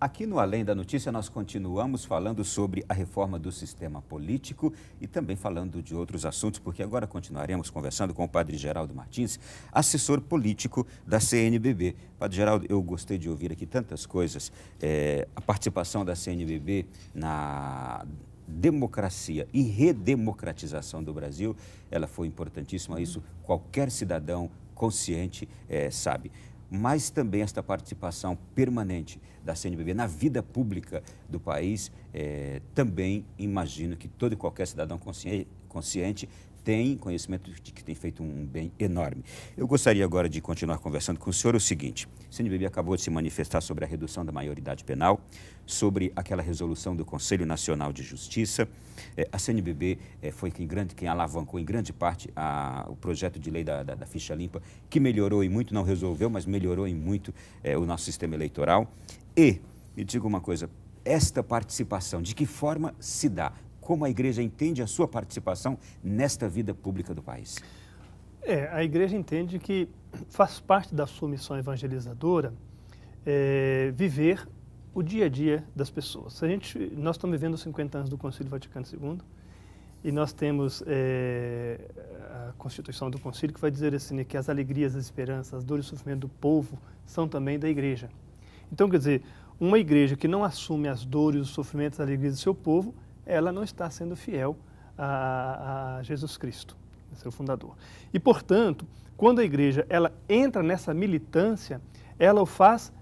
Aqui no Além da Notícia nós continuamos falando sobre a reforma do sistema político e também falando de outros assuntos, porque agora continuaremos conversando com o Padre Geraldo Martins, assessor político da CNBB. Padre Geraldo, eu gostei de ouvir aqui tantas coisas, a participação da CNBB na democracia e redemocratização do Brasil, ela foi importantíssima, isso qualquer cidadão consciente sabe. Mas também esta participação permanente da CNBB na vida pública do país, também imagino que todo e qualquer cidadão consciente tem conhecimento de que tem feito um bem enorme. Eu gostaria agora de continuar conversando com o senhor o seguinte: a CNBB acabou de se manifestar sobre a redução da maioridade penal, sobre aquela resolução do Conselho Nacional de Justiça. A CNBB foi quem alavancou em grande parte o projeto de lei da ficha limpa, que melhorou e muito, não resolveu, mas melhorou em muito o nosso sistema eleitoral. E, me diga uma coisa, esta participação, de que forma se dá? Como a igreja entende a sua participação nesta vida pública do país? A igreja entende que faz parte da sua missão evangelizadora viver o dia a dia das pessoas. Nós estamos vivendo os 50 anos do Concílio Vaticano II e nós temos a Constituição do Concílio que vai dizer assim, que as alegrias, as esperanças, as dores e o sofrimento do povo são também da igreja. Então, quer dizer, uma igreja que não assume as dores, os sofrimentos, as alegrias do seu povo, ela não está sendo fiel a Jesus Cristo, seu fundador. E, portanto, quando a igreja ela entra nessa militância, ela o faz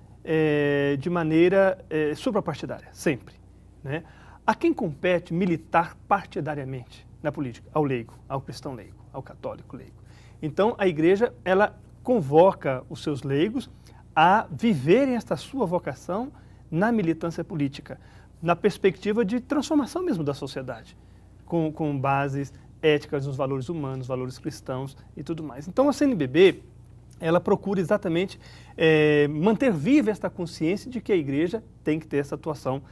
de maneira suprapartidária, sempre, né? A quem compete militar partidariamente na política? Ao leigo, ao cristão leigo, ao católico leigo. Então, a igreja ela convoca os seus leigos a viverem esta sua vocação na militância política, na perspectiva de transformação mesmo da sociedade, com bases éticas nos valores humanos, valores cristãos e tudo mais. Então, a CNBB, ela procura exatamente manter viva esta consciência de que a igreja tem que ter essa atuação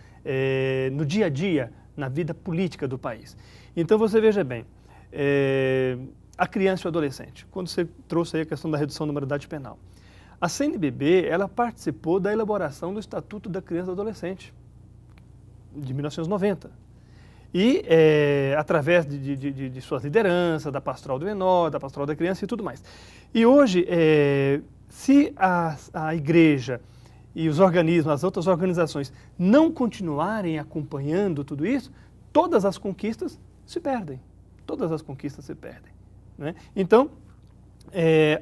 no dia a dia, na vida política do país. Então, você veja bem, a criança e o adolescente, quando você trouxe aí a questão da redução da maioridade penal, a CNBB, ela participou da elaboração do Estatuto da Criança e do Adolescente, de 1990. E através de suas lideranças, da pastoral do menor, da pastoral da criança e tudo mais. E hoje, se a igreja e os organismos, as outras organizações, não continuarem acompanhando tudo isso, todas as conquistas se perdem. Todas as conquistas se perdem, né? Então,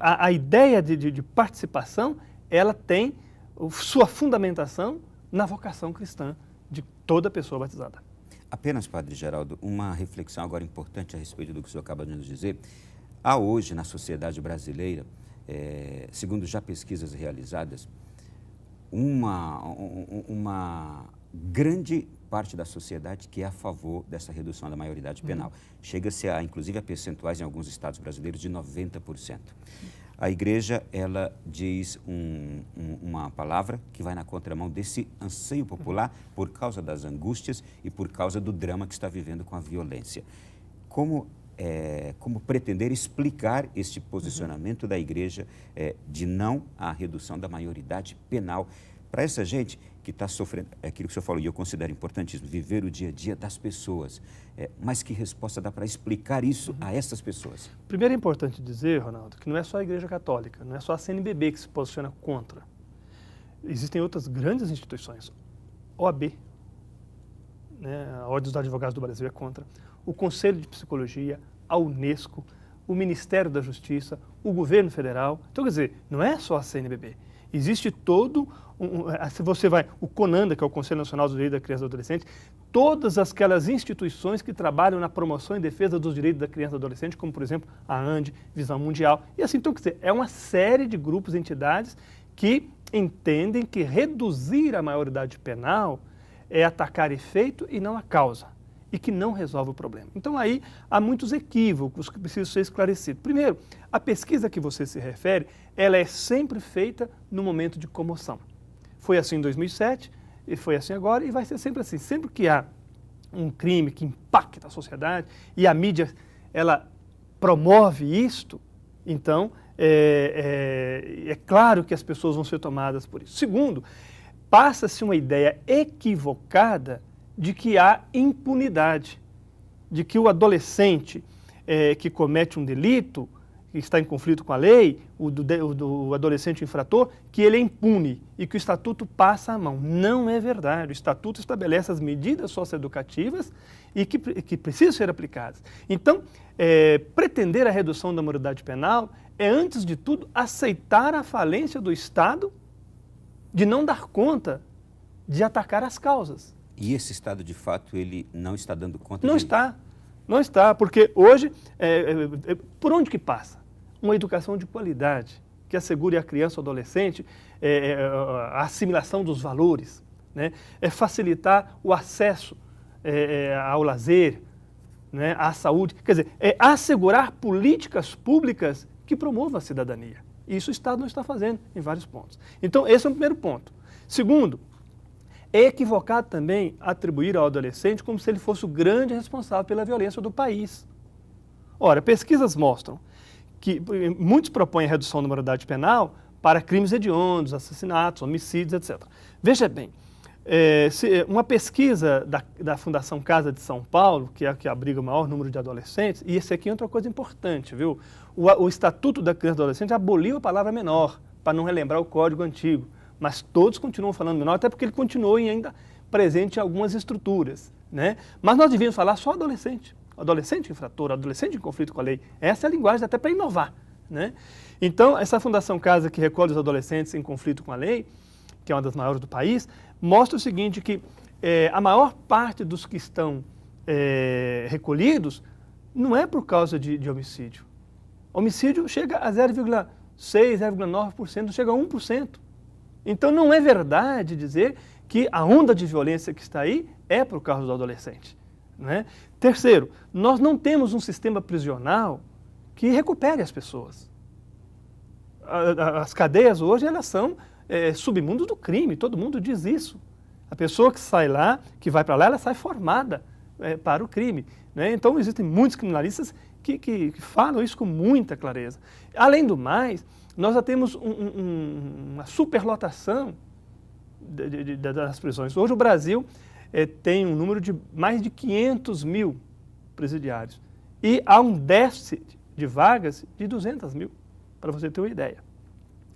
a ideia de participação, ela tem sua fundamentação na vocação cristã de toda pessoa batizada. Apenas, Padre Geraldo, uma reflexão agora importante a respeito do que o senhor acaba de nos dizer. Há hoje na sociedade brasileira, segundo já pesquisas realizadas, uma grande parte da sociedade que é a favor dessa redução da maioridade penal. Chega-se inclusive a percentuais em alguns estados brasileiros de 90%. A igreja, ela diz uma palavra que vai na contramão desse anseio popular por causa das angústias e por causa do drama que está vivendo com a violência. Como pretender explicar este posicionamento da igreja de não à redução da maioridade penal para essa gente que está sofrendo, aquilo que o senhor falou, e eu considero importantíssimo, viver o dia a dia das pessoas. Mas que resposta dá para explicar isso a essas pessoas? Primeiro é importante dizer, Ronaldo, que não é só a Igreja Católica, não é só a CNBB que se posiciona contra. Existem outras grandes instituições. OAB, né, a Ordem dos Advogados do Brasil é contra, o Conselho de Psicologia, a Unesco, o Ministério da Justiça, o Governo Federal. Então, quer dizer, não é só a CNBB. Existe todo, se você vai, o CONANDA, que é o Conselho Nacional dos Direitos da Criança e do Adolescente, todas aquelas instituições que trabalham na promoção e defesa dos direitos da criança e do adolescente, como, por exemplo, a ANDI, Visão Mundial. E assim, então, quer dizer, é uma série de grupos e entidades que entendem que reduzir a maioridade penal é atacar efeito e não a causa, e que não resolve o problema. Então, aí há muitos equívocos que precisam ser esclarecidos. Primeiro, a pesquisa que você se refere, ela é sempre feita no momento de comoção. Foi assim em 2007, e foi assim agora, e vai ser sempre assim. Sempre que há um crime que impacta a sociedade, e a mídia, ela promove isto, então, é claro que as pessoas vão ser tomadas por isso. Segundo, passa-se uma ideia equivocada de que há impunidade, de que o adolescente que comete um delito, que está em conflito com a lei, do adolescente infrator, que ele é impune e que o Estatuto passa a mão. Não é verdade. O Estatuto estabelece as medidas socioeducativas e que precisam ser aplicadas. Então, pretender a redução da maioridade penal é, antes de tudo, aceitar a falência do Estado de não dar conta de atacar as causas. E esse Estado, de fato, ele não está dando conta Não está. Não está, porque hoje, por onde que passa? Uma educação de qualidade, que assegure à criança ou adolescente a assimilação dos valores, né? É facilitar o acesso ao lazer, né? À saúde. Quer dizer, é assegurar políticas públicas que promovam a cidadania. E isso o Estado não está fazendo em vários pontos. Então, esse é o primeiro ponto. Segundo, é equivocado também atribuir ao adolescente como se ele fosse o grande responsável pela violência do país. Ora, pesquisas mostram que muitos propõem a redução da maioridade penal para crimes hediondos, assassinatos, homicídios, etc. Veja bem, uma pesquisa da Fundação Casa de São Paulo, que é a que abriga o maior número de adolescentes, e esse aqui é outra coisa importante, viu? O Estatuto da Criança e do Adolescente aboliu a palavra menor, para não relembrar o Código Antigo. Mas todos continuam falando menor, até porque ele continuou ainda presente em algumas estruturas, né? Mas nós devíamos falar só adolescente infrator, adolescente em conflito com a lei. Essa é a linguagem até para inovar, né? Então, essa Fundação Casa, que recolhe os adolescentes em conflito com a lei, que é uma das maiores do país, mostra o seguinte, que a maior parte dos que estão recolhidos não é por causa de homicídio. Homicídio chega a 0,6%, 0,9%, não chega a 1%. Então, não é verdade dizer que a onda de violência que está aí é por causa do adolescente, né? Terceiro, nós não temos um sistema prisional que recupere as pessoas. As cadeias hoje, elas são submundos do crime, todo mundo diz isso. A pessoa que sai lá, que vai para lá, ela sai formada para o crime, né? Então, existem muitos criminalistas que falam isso com muita clareza. Além do mais, nós já temos uma superlotação das prisões. Hoje o Brasil tem um número de mais de 500 mil presidiários e há um déficit de vagas de 200 mil, para você ter uma ideia,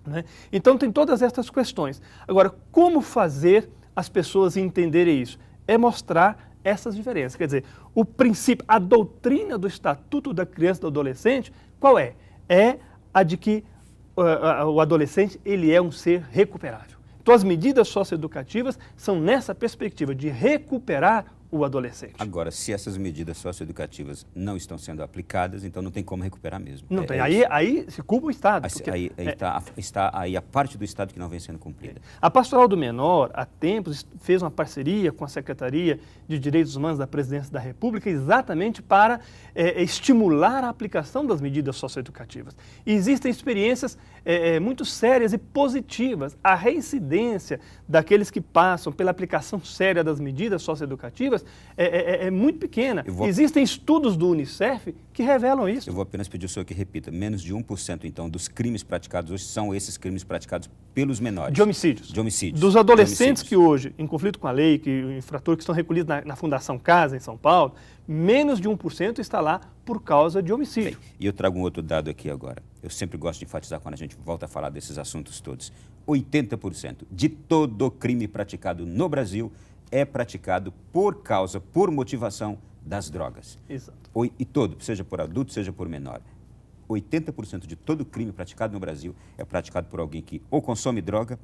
né? Então tem todas essas questões. Agora, como fazer as pessoas entenderem isso? É mostrar essas diferenças. Quer dizer, o princípio, a doutrina do Estatuto da Criança e do Adolescente, qual é? É a de que o adolescente ele é um ser recuperável. Então, as medidas socioeducativas são nessa perspectiva de recuperar o adolescente. Agora, se essas medidas socioeducativas não estão sendo aplicadas, então não tem como recuperar mesmo. Não tem. Aí se culpa o Estado. Aí está aí a parte do Estado que não vem sendo cumprida. A Pastoral do Menor, há tempos, fez uma parceria com a Secretaria de Direitos Humanos da Presidência da República exatamente para estimular a aplicação das medidas socioeducativas. E existem experiências muito sérias e positivas. A reincidência daqueles que passam pela aplicação séria das medidas socioeducativas é muito pequena. Existem estudos do Unicef que revelam isso. Eu vou apenas pedir ao senhor que repita. Menos de 1%, então, dos crimes praticados hoje são esses crimes praticados pelos menores. De homicídios. De homicídios. Dos adolescentes que hoje, em conflito com a lei, que o infrator que estão recolhidos na Fundação Casa, em São Paulo, menos de 1% está lá por causa de homicídio. Bem, e eu trago um outro dado aqui agora. Eu sempre gosto de enfatizar quando a gente volta a falar desses assuntos todos. 80% de todo crime praticado no Brasil é praticado por motivação das drogas. Exato. E todo, seja por adulto, seja por menor. 80% de todo crime praticado no Brasil é praticado por alguém que ou consome droga,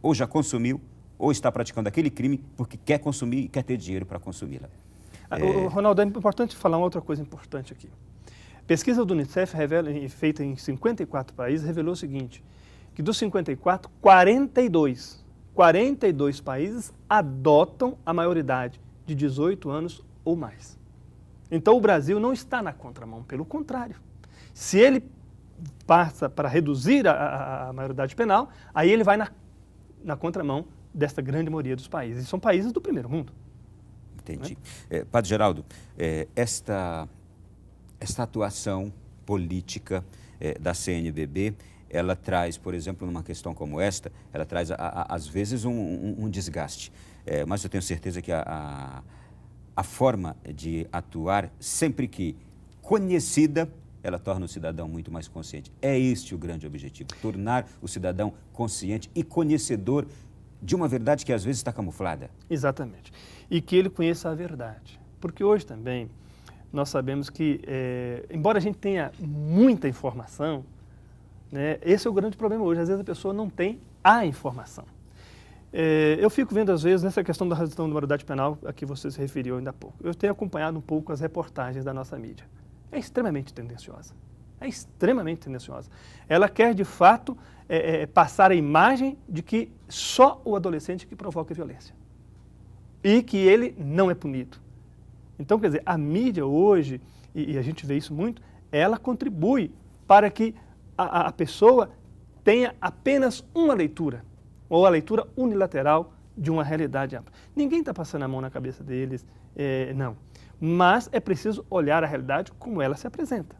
ou já consumiu, ou está praticando aquele crime porque quer consumir e quer ter dinheiro para consumi-la. Ronaldo, é importante falar uma outra coisa importante aqui. Pesquisa do Unicef, feita em 54 países, revelou o seguinte, que dos 54, 42 países adotam a maioridade de 18 anos ou mais. Então, o Brasil não está na contramão, pelo contrário. Se ele passa para reduzir a maioridade penal, aí ele vai na contramão desta grande maioria dos países. E são países do primeiro mundo. Entendi. Padre Geraldo, esta atuação política da CNBB, ela traz, por exemplo, numa questão como esta, ela traz, às vezes, um desgaste. Mas eu tenho certeza que a forma de atuar, sempre que conhecida, ela torna o cidadão muito mais consciente. É este o grande objetivo, tornar o cidadão consciente e conhecedor de uma verdade que às vezes está camuflada. Exatamente. E que ele conheça a verdade. Porque hoje também nós sabemos que, embora a gente tenha muita informação, né, esse é o grande problema hoje. Às vezes a pessoa não tem a informação. Eu fico vendo, às vezes, nessa questão da redução da maioridade penal, a que você se referiu ainda há pouco. Eu tenho acompanhado um pouco as reportagens da nossa mídia. É extremamente tendenciosa. É extremamente tendenciosa. Ela quer, de fato, passar a imagem de que só o adolescente que provoca violência. E que ele não é punido. Então, quer dizer, a mídia hoje, e a gente vê isso muito, ela contribui para que a pessoa tenha apenas uma leitura, ou a leitura unilateral de uma realidade ampla. Ninguém está passando a mão na cabeça deles, não. Mas é preciso olhar a realidade como ela se apresenta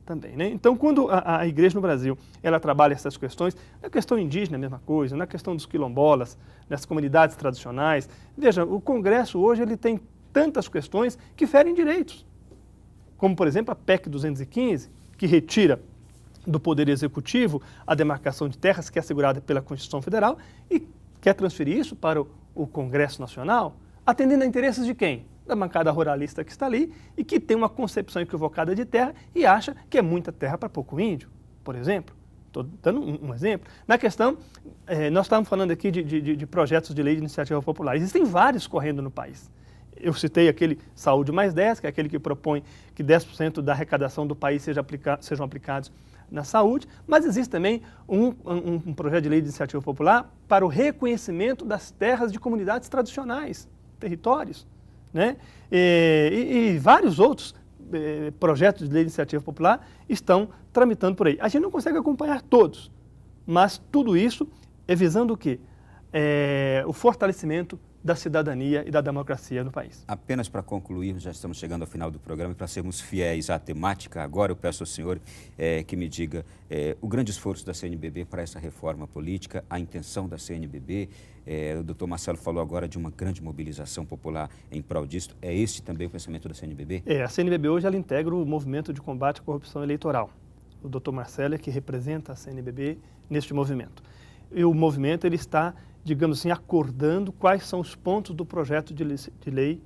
também, né? Então, quando a igreja no Brasil, ela trabalha essas questões, na questão indígena é a mesma coisa, na questão dos quilombolas, das comunidades tradicionais. Veja, o Congresso hoje ele tem tantas questões que ferem direitos, como, por exemplo, a PEC 215, que retira do Poder Executivo a demarcação de terras que é assegurada pela Constituição Federal e quer transferir isso para o Congresso Nacional, atendendo a interesses de quem? Da bancada ruralista que está ali e que tem uma concepção equivocada de terra e acha que é muita terra para pouco índio, por exemplo. Estou dando um exemplo. Na questão, nós estávamos falando aqui de projetos de lei de iniciativa popular. Existem vários correndo no país. Eu citei aquele Saúde Mais 10, que é aquele que propõe que 10% da arrecadação do país sejam aplicados na saúde, mas existe também um projeto de lei de iniciativa popular para o reconhecimento das terras de comunidades tradicionais, territórios, né? E vários outros projetos de lei de iniciativa popular estão tramitando por aí. A gente não consegue acompanhar todos, mas tudo isso é visando o quê? O fortalecimento da cidadania e da democracia no país. Apenas para concluir, já estamos chegando ao final do programa, e para sermos fiéis à temática, agora eu peço ao senhor que me diga o grande esforço da CNBB para essa reforma política, a intenção da CNBB. O doutor Marcelo falou agora de uma grande mobilização popular em prol disso. É este também o pensamento da CNBB? A CNBB hoje ela integra o movimento de combate à corrupção eleitoral. O doutor Marcelo é que representa a CNBB neste movimento. E o movimento ele está, digamos assim, acordando quais são os pontos do projeto de lei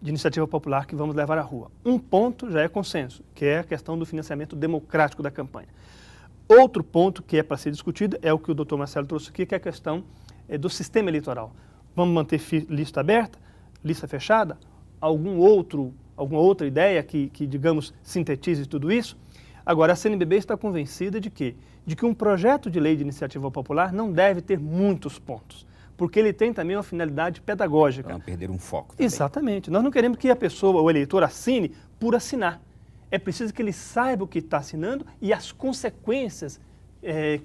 de iniciativa popular que vamos levar à rua. Um ponto já é consenso, que é a questão do financiamento democrático da campanha. Outro ponto que é para ser discutido é o que o doutor Marcelo trouxe aqui, que é a questão do sistema eleitoral. Vamos manter lista aberta, lista fechada? Alguma outra ideia que, digamos, sintetize tudo isso? Agora, a CNBB está convencida de que um projeto de lei de iniciativa popular não deve ter muitos pontos, porque ele tem também uma finalidade pedagógica. Para não perder um foco também. Exatamente. Nós não queremos que a pessoa, o eleitor, assine por assinar. É preciso que ele saiba o que está assinando e as consequências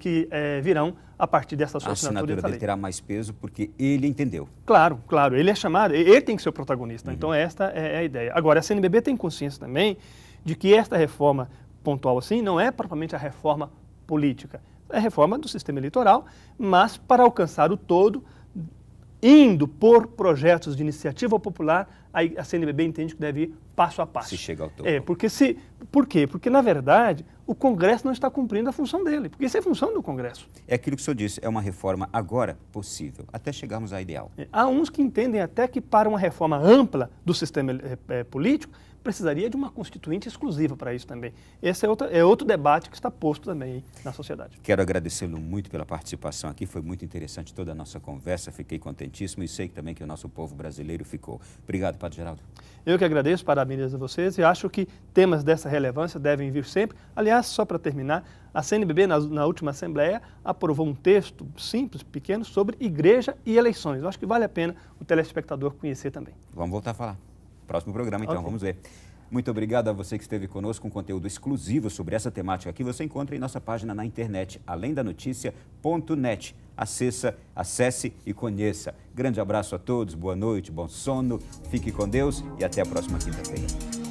que virão a partir dessa sua assinatura. A assinatura dele terá mais peso porque ele entendeu. Claro, claro. Ele é chamado, ele tem que ser o protagonista. Então, esta é a ideia. Agora, a CNBB tem consciência também de que esta reforma pontual assim não é propriamente a reforma política. É a reforma do sistema eleitoral, mas para alcançar o todo, indo por projetos de iniciativa popular, a CNBB entende que deve ir passo a passo. Se chega ao topo. Por quê? Porque, na verdade, o Congresso não está cumprindo a função dele, porque isso é função do Congresso. É aquilo que o senhor disse, é uma reforma agora possível, até chegarmos à ideal. Há uns que entendem até que para uma reforma ampla do sistema político, precisaria de uma constituinte exclusiva para isso também. Esse é outro debate que está posto também na sociedade. Quero agradecê-lo muito pela participação aqui, foi muito interessante toda a nossa conversa, fiquei contentíssimo e sei também que o nosso povo brasileiro ficou. Obrigado, Padre Geraldo. Eu que agradeço, parabenizo a vocês e acho que temas dessa relevância devem vir sempre. Aliás, só para terminar, a CNBB, na última Assembleia, aprovou um texto simples, pequeno, sobre igreja e eleições. Eu acho que vale a pena o telespectador conhecer também. Vamos voltar a falar. Próximo programa, então, Vamos ver. Muito obrigado a você que esteve conosco com conteúdo exclusivo sobre essa temática que você encontra em nossa página na internet, alemdanoticia.net. Acesse e conheça. Grande abraço a todos, boa noite, bom sono, fique com Deus e até a próxima quinta-feira.